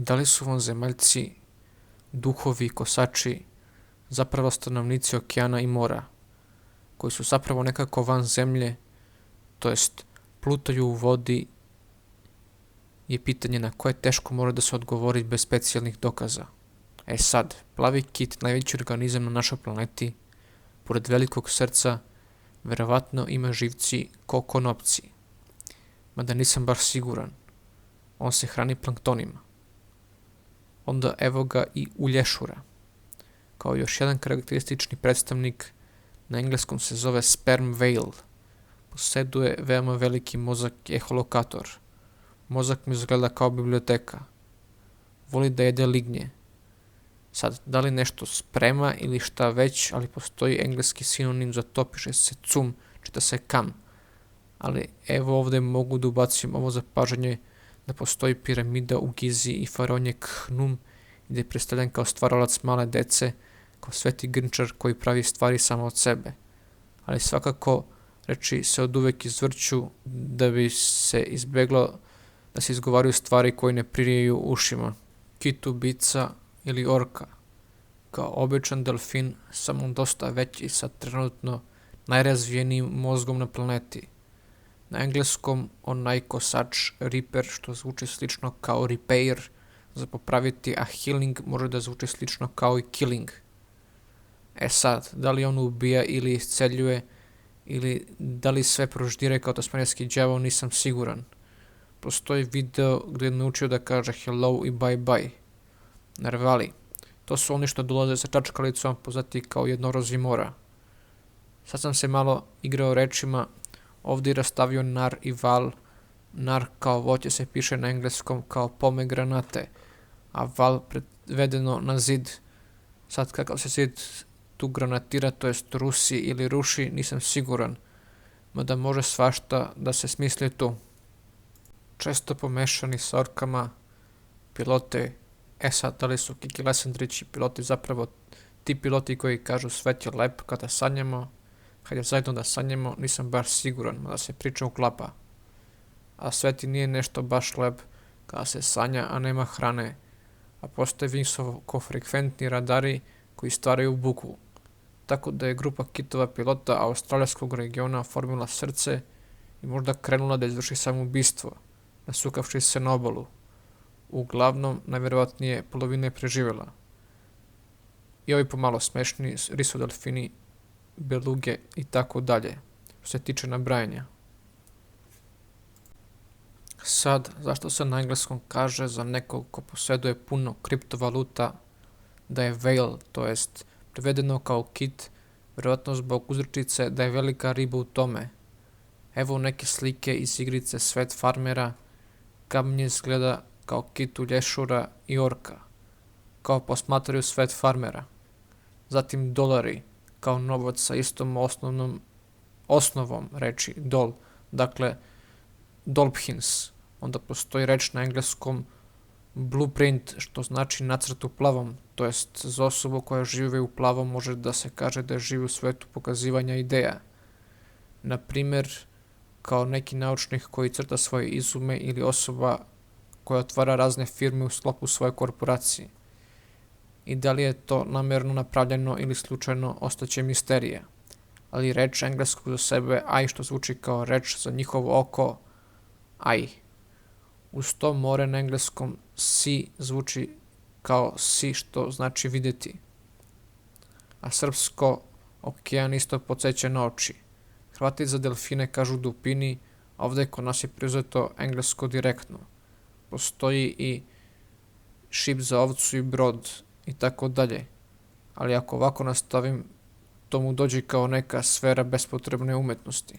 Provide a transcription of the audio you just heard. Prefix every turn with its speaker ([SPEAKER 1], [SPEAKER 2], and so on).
[SPEAKER 1] Da li su vanzemaljci, duhovi i kosači zapravo stanovnici okeana i mora, koji su zapravo nekako van zemlje, to jest plutaju u vodi, je pitanje na koje teško mora da se odgovori bez specijalnih dokaza. Sad, plavi kit, najveći organizam na našoj planeti, pored velikog srca, verovatno ima živci ko konopci. Mada nisam baš siguran. On se hrani planktonima. Onda evo ga i ulješura. Kao još jedan karakteristični predstavnik, na engleskom se zove sperm whale. Poseduje veoma veliki mozak i eholokator. Mozak mu izgleda kao biblioteka. Voli da jede lignje. Sad, da li nešto sprema ili šta već, ali postoji engleski sinonim za to, piše se cum, čita se kam. Ali evo ovde mogu da ubacim ovo zapažanje da postoji piramida u Gizi i faraon je Khnum, gde je predstavljen kao stvaralac male dece, kao sveti grnčar koji pravi stvari samo od sebe. Ali svakako reči se od uvek izvrću da bi se izbeglo da se izgovaraju stvari koje ne pririjaju ušima. Kit ubica ili orka, kao običan delfin, samo dosta veći sa trenutno najrazvijenijim mozgom na planeti. Na engleskom onaj kosač reaper, što zvuči slično kao repair za popraviti, a healing može da zvuči slično kao i killing. Sad, da li on ubija ili isceljuje, ili da li sve proždire kao tasmanijski đavo, nisam siguran. Postoji video gdje je naučio da kaže hello i bye bye. Nervali. To su oni što dolaze sa čačkalicom, poznati kao jednorozi mora. Sad sam se malo igrao rečima, ovdje je rastavio nar i val. Nar kao voće se piše na engleskom kao pomegranate, a val prevedeno na zid. Sad kakav se zid tu granatira, to jest rusi ili ruši, nisam siguran, mada može svašta da se smisli tu. Često pomešani sa orkama, pilote, sad, da li su Kiki Lesandrić i piloti zapravo ti piloti koji kažu svet je lep kada sanjamo, hajde zajedno da sanjamo, nisam baš siguran, mada se priča uklapa. A svet i nije nešto baš lep kada se sanja, a nema hrane, a postoje visokofrekventni radari koji stvaraju buku. Tako da je grupa kitova pilota australijskog regiona formila srce i možda krenula da izvrši samoubistvo, nasukavši se na obalu. Uglavnom, najverovatnije polovina je preživjela. I ovi pomalo smešni risodelfini, beluge i tako dalje, što se tiče nabrajanja. Sad, zašto se na engleskom kaže za nekog ko posjeduje puno kriptovaluta da je whale, to jest prevedeno kao kit, vjerojatno zbog uzrečice da je velika riba u tome. Evo neke slike iz igrice Svet farmera, kam izgleda kao kit ulješura i orka, kao posmatraju Svet farmera. Zatim dolari, kao novac sa istom osnovom reči dol, dakle dolphins. Onda postoji reč na engleskom blueprint, što znači nacrt u plavom, to jest za osobu koja živi u plavom može da se kaže da živi u svetu pokazivanja ideja. Na primjer, kao neki naučnik koji crta svoje izume ili osoba koja otvara razne firme u sklopu svoje korporacije. I da li je to namjerno napravljeno ili slučajno ostaće misterija. Ali reč engleskog za sebe eye, što zvuči kao reč za njihovo oko eye. Uz to more na engleskom sea zvuči kao see, što znači vidjeti. A srpsko okean isto podsjeća na oči. Hrvati za delfine kažu dupini, a ovdje kod nas je preuzeto englesko direktno. Postoji i šip za ovcu i brod i tako dalje. Ali ako ovako nastavim, to mu dođe kao neka sfera bespotrebne umetnosti.